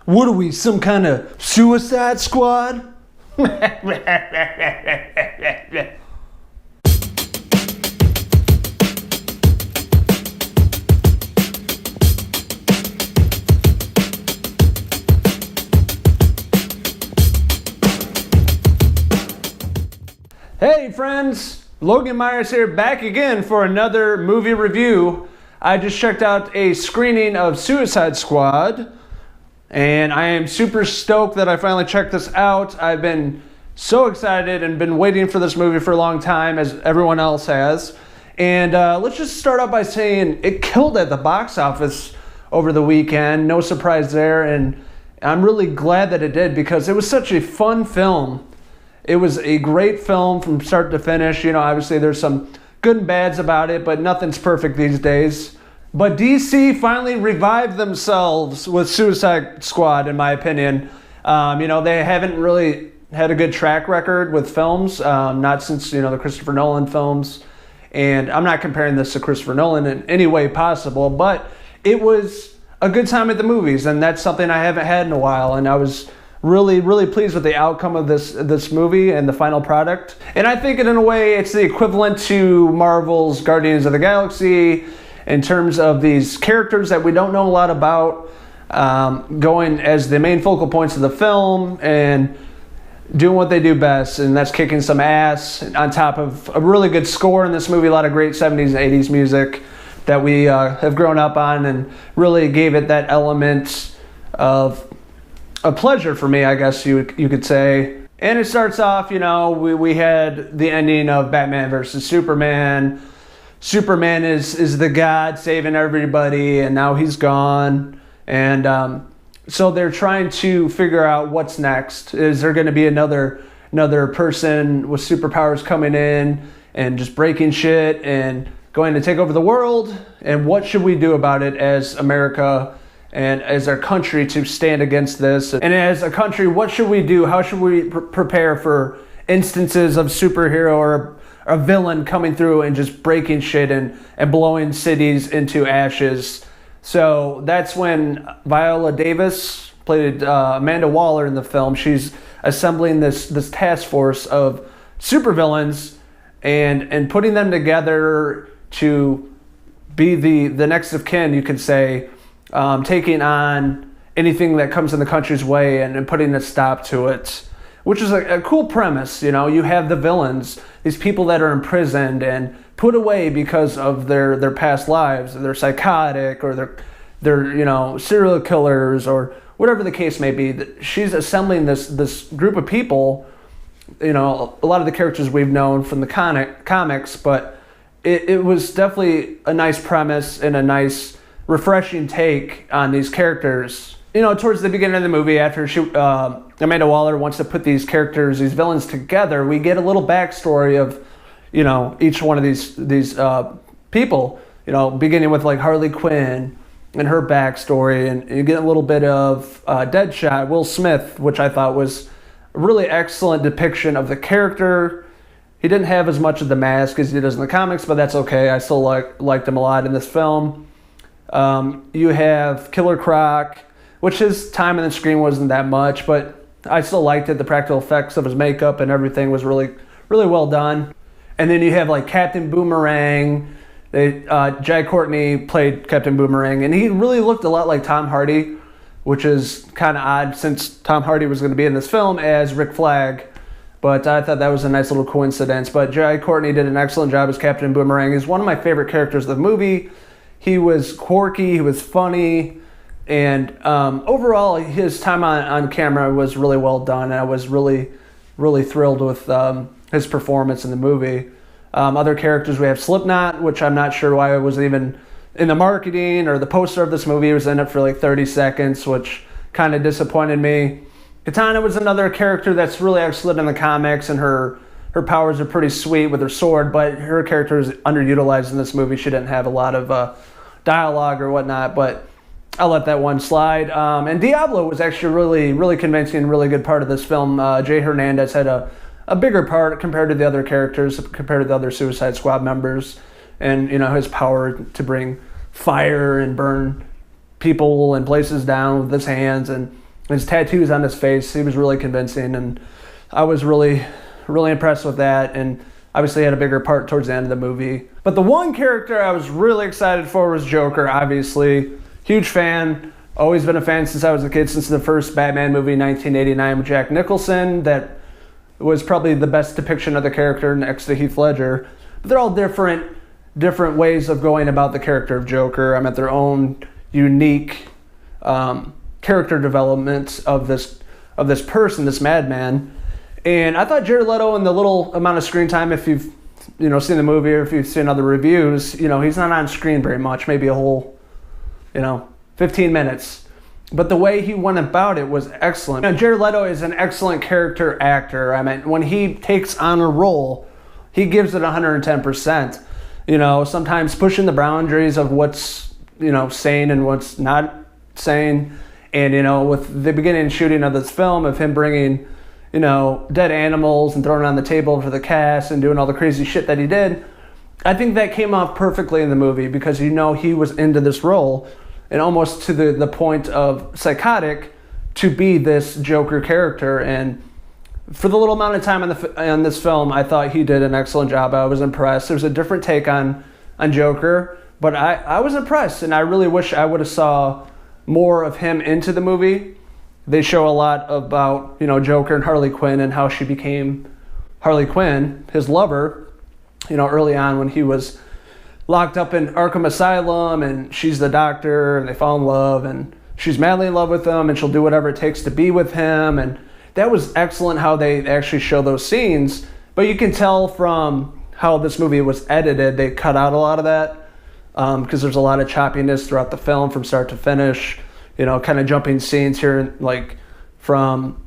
What are we, some kind of suicide squad? Hey friends, Logan Myers here, back again for another movie review. I just checked out a screening of Suicide Squad, and I am super stoked that I finally checked this out. I've been so excited and been waiting for this movie for a long time, as everyone else has. And let's just start out by saying it killed at the box office over the weekend. No surprise there, and I'm really glad that it did because it was such a fun film. It was a great film from start to finish. You know, obviously there's some good and bads about it, but nothing's perfect these days. But DC finally revived themselves with Suicide Squad, in my opinion. You know, they haven't really had a good track record with films, not since, you know, the Christopher Nolan films. And I'm not comparing this to Christopher Nolan in any way possible, but it was a good time at the movies, and that's something I haven't had in a while. And I was really pleased with the outcome of this movie and the final product. And I think in a way it's the equivalent to Marvel's Guardians of the Galaxy in terms of these characters that we don't know a lot about, going as the main focal points of the film and doing what they do best, and that's kicking some ass on top of a really good score in this movie, a lot of great 70s and 80s music that we have grown up on, and really gave it that element of a pleasure for me, I guess you could say. And it starts off, you know, we had the ending of Batman versus Superman. Superman is the god saving everybody, and now he's gone. And so they're trying to figure out what's next. Is there going to be another person with superpowers coming in and just breaking shit and going to take over the world? And what should we do about it as America and as our country to stand against this? And as a country, what should we do? How should we prepare for instances of superhero or a villain coming through and just breaking shit and blowing cities into ashes? So that's when Viola Davis played Amanda Waller in the film. She's assembling this task force of supervillains and putting them together to be the next of kin, you could say, taking on anything that comes in the country's way and putting a stop to it, which is a cool premise. You know, you have the villains, these people that are imprisoned and put away because of their past lives. They're psychotic, or they're you know, serial killers, or whatever the case may be. She's assembling this group of people. You know, a lot of the characters we've known from the comics, but it was definitely a nice premise and a nice, refreshing take on these characters. You know, towards the beginning of the movie, after Amanda Waller wants to put these characters, these villains together, we get a little backstory of, you know, each one of these people. You know, beginning with like Harley Quinn and her backstory, and you get a little bit of Deadshot, Will Smith, which I thought was a really excellent depiction of the character. He didn't have as much of the mask as he does in the comics, but that's okay. I still liked him a lot in this film. You have Killer Croc, which his time on the screen wasn't that much, but I still liked it. The practical effects of his makeup and everything was really well done. And then you have like Captain Boomerang. Courtney played Captain Boomerang, and he really looked a lot like Tom Hardy, which is kind of odd since Tom Hardy was going to be in this film as Rick Flag. But I thought that was a nice little coincidence. But Jai Courtney did an excellent job as Captain Boomerang. He's one of my favorite characters of the movie. He was quirky, he was funny, and overall his time on camera was really well done, and I was really thrilled with his performance in the movie. Other characters, we have Slipknot, which I'm not sure why it was even in the marketing or the poster of this movie. It was in it for like 30 seconds, which kind of disappointed me. Katana was another character that's really excellent in the comics, and her powers are pretty sweet with her sword, but her character is underutilized in this movie. She didn't have a lot of dialogue or whatnot, but I'll let that one slide. And Diablo was actually really convincing and really good part of this film. Jay Hernandez had a bigger part compared to the other characters, compared to the other Suicide Squad members, and you know, his power to bring fire and burn people and places down with his hands, and his tattoos on his face. He was really convincing, and I was really, really impressed with that. And obviously had a bigger part towards the end of the movie. But the one character I was really excited for was Joker, obviously. Huge fan. Always been a fan since I was a kid, since the first Batman movie, 1989, with Jack Nicholson. That was probably the best depiction of the character next to Heath Ledger. But they're all different ways of going about the character of Joker. At their own unique character development of this person, this madman. And I thought Jared Leto, in the little amount of screen time, if you've seen the movie or if you've seen other reviews, he's not on screen very much, maybe a whole 15 minutes. But the way he went about it was excellent. Jared Leto is an excellent character actor. When he takes on a role, he gives it 110%. Sometimes pushing the boundaries of what's sane and what's not sane. And with the beginning shooting of this film, of him bringing dead animals and throwing it on the table for the cast and doing all the crazy shit that he did, I think that came off perfectly in the movie, because he was into this role and almost to the point of psychotic to be this Joker character. And for the little amount of time on this film, I thought he did an excellent job. I was impressed. There was a different take on Joker, but I was impressed, and I really wish I would have saw more of him into the movie. They show a lot about, Joker and Harley Quinn and how she became Harley Quinn, his lover, early on when he was locked up in Arkham Asylum, and she's the doctor, and they fall in love, and she's madly in love with him, and she'll do whatever it takes to be with him. And that was excellent how they actually show those scenes. But you can tell from how this movie was edited, they cut out a lot of that, because there's a lot of choppiness throughout the film from start to finish. Kind of jumping scenes here, like from,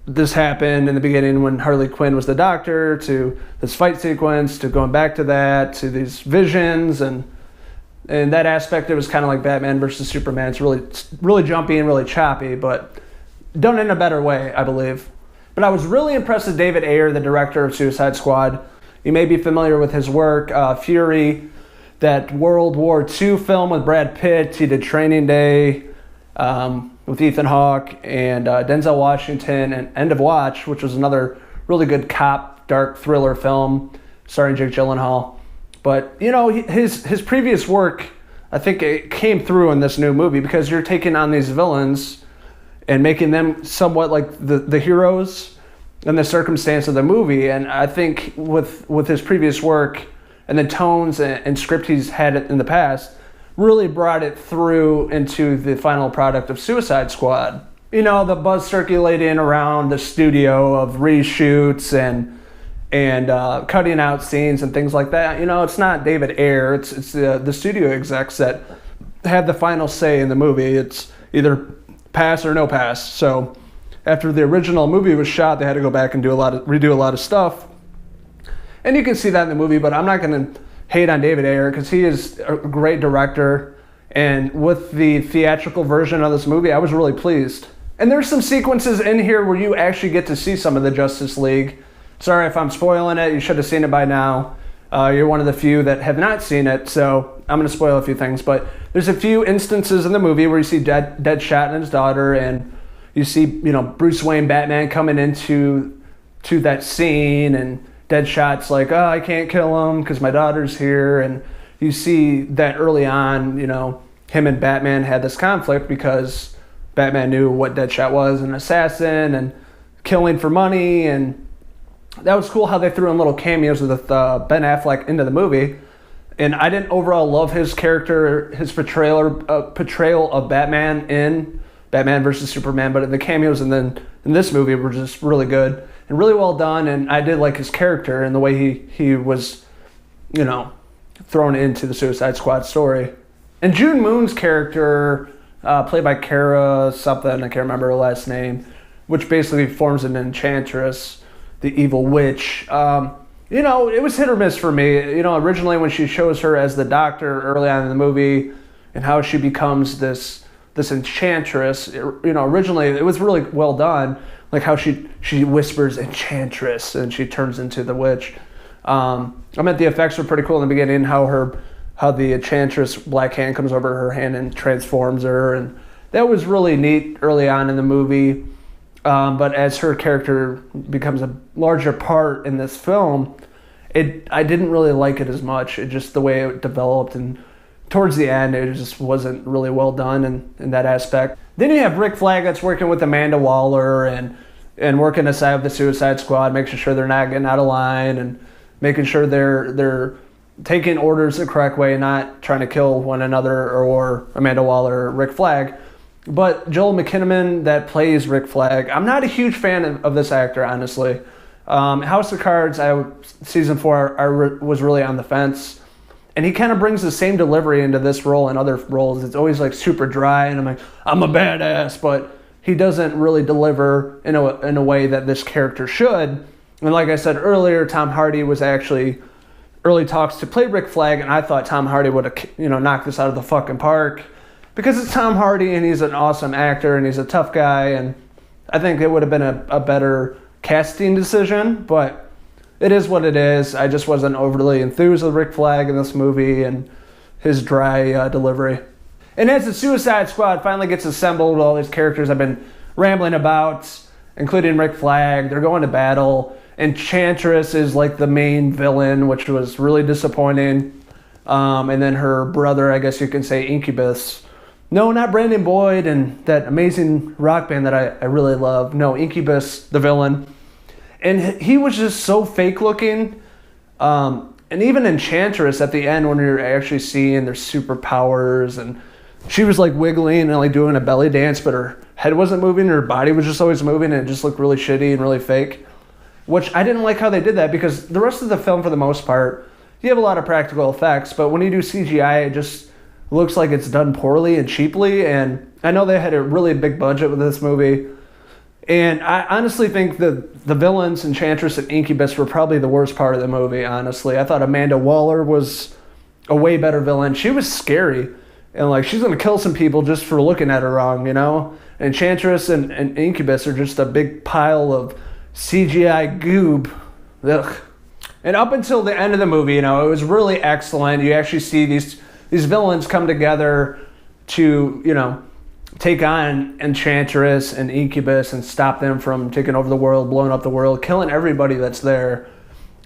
this happened in the beginning when Harley Quinn was the doctor, to this fight sequence, to going back to that, to these visions, and that aspect, it was kind of like Batman versus Superman. It's really, really jumpy and really choppy, but done in a better way, I believe. But I was really impressed with David Ayer, the director of Suicide Squad. You may be familiar with his work, Fury, that World War II film with Brad Pitt. He did Training Day with Ethan Hawke and Denzel Washington, and End of Watch, which was another really good cop, dark thriller film starring Jake Gyllenhaal. But, his previous work, I think it came through in this new movie, because you're taking on these villains and making them somewhat like the heroes in the circumstance of the movie. And I think with his previous work, and the tones and script he's had in the past, really brought it through into the final product of Suicide Squad. The buzz circulating around the studio of reshoots and cutting out scenes and things like that. It's not David Ayer. It's the studio execs that have the final say in the movie. It's either pass or no pass. So after the original movie was shot, they had to go back and redo a lot of stuff. And you can see that in the movie, but I'm not going to hate on David Ayer, because he is a great director. And with the theatrical version of this movie, I was really pleased. And there's some sequences in here where you actually get to see some of the Justice League. Sorry if I'm spoiling it. You should have seen it by now. You're one of the few that have not seen it, so I'm going to spoil a few things. But there's a few instances in the movie where you see Deadshot and his daughter, and you see, Bruce Wayne, Batman, coming into that scene, and Deadshot's like, oh, I can't kill him because my daughter's here. And you see that early on, him and Batman had this conflict because Batman knew what Deadshot was, an assassin and killing for money. And that was cool how they threw in little cameos with Ben Affleck into the movie. And I didn't overall love his character, his portrayal of Batman in Batman versus Superman, but the cameos and then in this movie were just really good and really well done. And I did like his character and the way he was, thrown into the Suicide Squad story. And June Moon's character, played by Kara something, I can't remember her last name, which basically forms an enchantress, the evil witch. It was hit or miss for me. Originally when she shows her as the doctor early on in the movie and how she becomes this enchantress, originally it was really well done, like how she whispers enchantress and she turns into the witch. I meant the effects were pretty cool in the beginning, how the enchantress black hand comes over her hand and transforms her, and that was really neat early on in the movie. But as her character becomes a larger part in this film, I didn't really like it as much. It just the way it developed, and towards the end, it just wasn't really well done in that aspect. Then you have Rick Flag that's working with Amanda Waller and working aside with the Suicide Squad, making sure they're not getting out of line and making sure they're taking orders the correct way, not trying to kill one another or Amanda Waller or Rick Flag. But Joel McKinnaman that plays Rick Flag, I'm not a huge fan of this actor, honestly. House of Cards, season 4, I was really on the fence. And he kind of brings the same delivery into this role and other roles. It's always like super dry, and I'm like, I'm a badass, but he doesn't really deliver in a way that this character should. And like I said earlier, Tom Hardy was actually early talks to play Rick Flag, and I thought Tom Hardy would have, knocked this out of the fucking park, because it's Tom Hardy and he's an awesome actor and he's a tough guy, and I think it would have been a better casting decision, but it is what it is. I just wasn't overly enthused with Rick Flag in this movie and his dry delivery. And as the Suicide Squad finally gets assembled, all these characters I've been rambling about, including Rick Flag, they're going to battle. Enchantress is like the main villain, which was really disappointing. And then her brother, I guess you can say, Incubus. No, not Brandon Boyd and that amazing rock band that I really love. No, Incubus, the villain. And he was just so fake looking. And even Enchantress at the end, when you're actually seeing their superpowers, and she was like wiggling and like doing a belly dance, but her head wasn't moving, her body was just always moving, and it just looked really shitty and really fake. Which I didn't like how they did that, because the rest of the film, for the most part, you have a lot of practical effects, but when you do CGI, it just looks like it's done poorly and cheaply. And I know they had a really big budget with this movie. And I honestly think that the villains, Enchantress and Incubus, were probably the worst part of the movie, honestly. I thought Amanda Waller was a way better villain. She was scary. And, like, she's going to kill some people just for looking at her wrong, Enchantress and Incubus are just a big pile of CGI goob. Ugh. And up until the end of the movie, it was really excellent. You actually see these villains come together to, take on Enchantress and Incubus and stop them from taking over the world, blowing up the world, killing everybody that's there.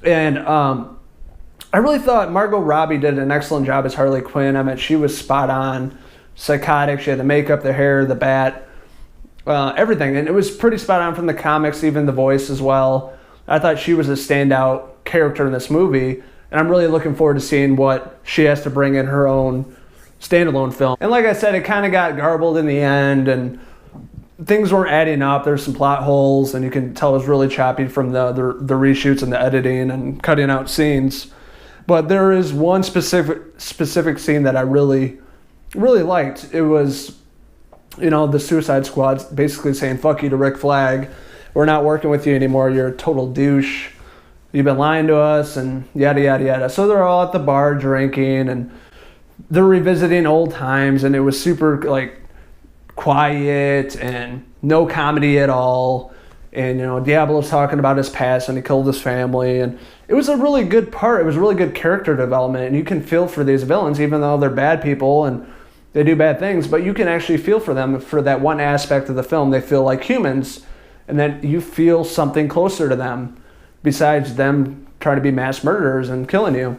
And I really thought Margot Robbie did an excellent job as Harley Quinn. I mean, she was spot on, psychotic. She had the makeup, the hair, the bat, everything. And it was pretty spot on from the comics, even the voice as well. I thought she was a standout character in this movie. And I'm really looking forward to seeing what she has to bring in her own standalone film. And like I said, it kind of got garbled in the end, and things weren't adding up. There's some plot holes, and you can tell it was really choppy from the reshoots and the editing and cutting out scenes. But there is one specific scene that I really, really liked. It was, the Suicide Squad basically saying, fuck you to Rick Flag. We're not working with you anymore. You're a total douche. You've been lying to us, and yada, yada, yada. So they're all at the bar drinking, and they're revisiting old times, and it was super, like, quiet and no comedy at all. And, Diablo's talking about his past and he killed his family. And it was a really good part. It was really good character development. And you can feel for these villains, even though they're bad people and they do bad things. But you can actually feel for them for that one aspect of the film. They feel like humans. And then you feel something closer to them besides them trying to be mass murderers and killing you.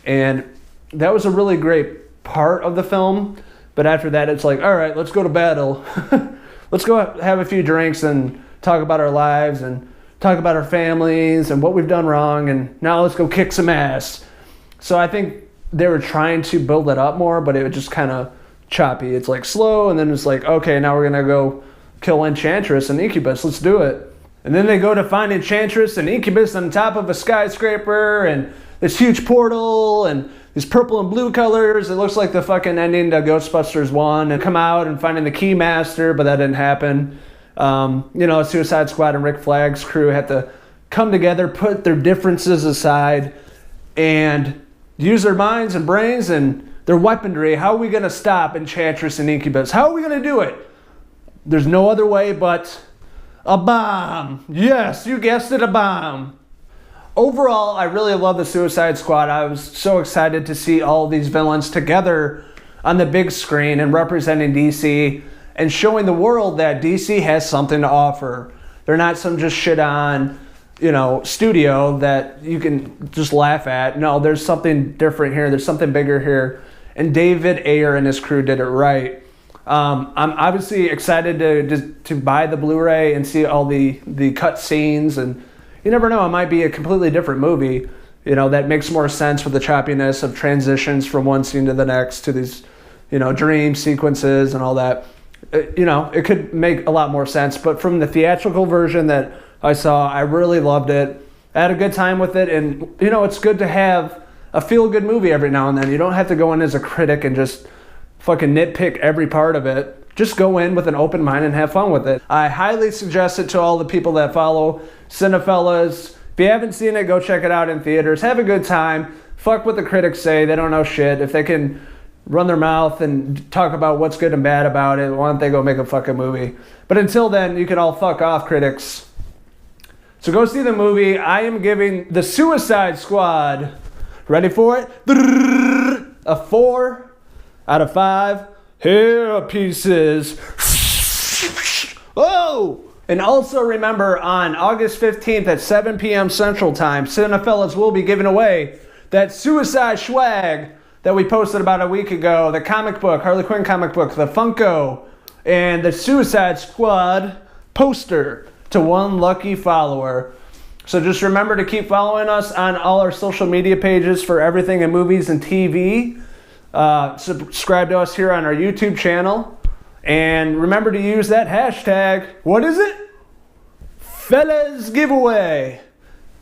And that was a really great part of the film. But after that, it's like, all right, let's go to battle. Let's go have a few drinks and talk about our lives and talk about our families and what we've done wrong, and now let's go kick some ass. So I think they were trying to build it up more, but it was just kind of choppy. It's like slow, and then it's like, okay, now we're going to go kill Enchantress and Incubus. Let's do it. And then they go to find Enchantress and Incubus on top of a skyscraper, and this huge portal, and these purple and blue colors. It looks like the fucking ending to Ghostbusters 1, and come out and finding the Keymaster, but that didn't happen. Suicide Squad and Rick Flag's crew had to come together, put their differences aside, and use their minds and brains and their weaponry. How are we going to stop Enchantress and Incubus? How are we going to do it? There's no other way but a bomb. Yes, you guessed it, a bomb. Overall, I really love the Suicide Squad. I was so excited to see all these villains together on the big screen and representing DC. and showing the world that DC has something to offer. They're not some just shit on, studio that you can just laugh at. No, there's something different here. There's something bigger here. And David Ayer and his crew did it right. I'm obviously excited to buy the Blu-ray and see all the cut scenes. And you never know, it might be a completely different movie, that makes more sense with the choppiness of transitions from one scene to the next to these, dream sequences and all that. It could make a lot more sense. But from the theatrical version that I saw, I really loved it. I had a good time with it. And, it's good to have a feel-good movie every now and then. You don't have to go in as a critic and just fucking nitpick every part of it. Just go in with an open mind and have fun with it. I highly suggest it to all the people that follow Cinephellas. If you haven't seen it, go check it out in theaters. Have a good time. Fuck what the critics say. They don't know shit. If they can run their mouth and talk about what's good and bad about it, why don't they go make a fucking movie? But until then, you can all fuck off, critics. So go see the movie. I am giving The Suicide Squad, ready for it? A 4 out of 5 hair pieces. Whoa! And also remember, on August 15th at 7 p.m. Central Time, Cinephellas will be giving away that Suicide Swag that we posted about a week ago, the comic book, Harley Quinn comic book, the Funko, and the Suicide Squad poster to one lucky follower. So just remember to keep following us on all our social media pages for everything in movies and TV. Subscribe to us here on our YouTube channel. And remember to use that hashtag, what is it? Fellas Giveaway.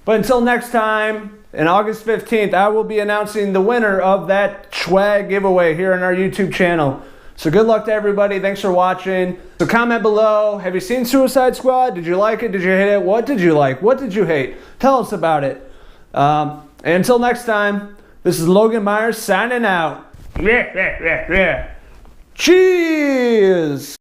But until next time, on August 15th, I will be announcing the winner of that swag giveaway here on our YouTube channel. So good luck to everybody. Thanks for watching. So comment below. Have you seen Suicide Squad? Did you like it? Did you hate it? What did you like? What did you hate? Tell us about it. And until next time, this is Logan Myers signing out. Cheers!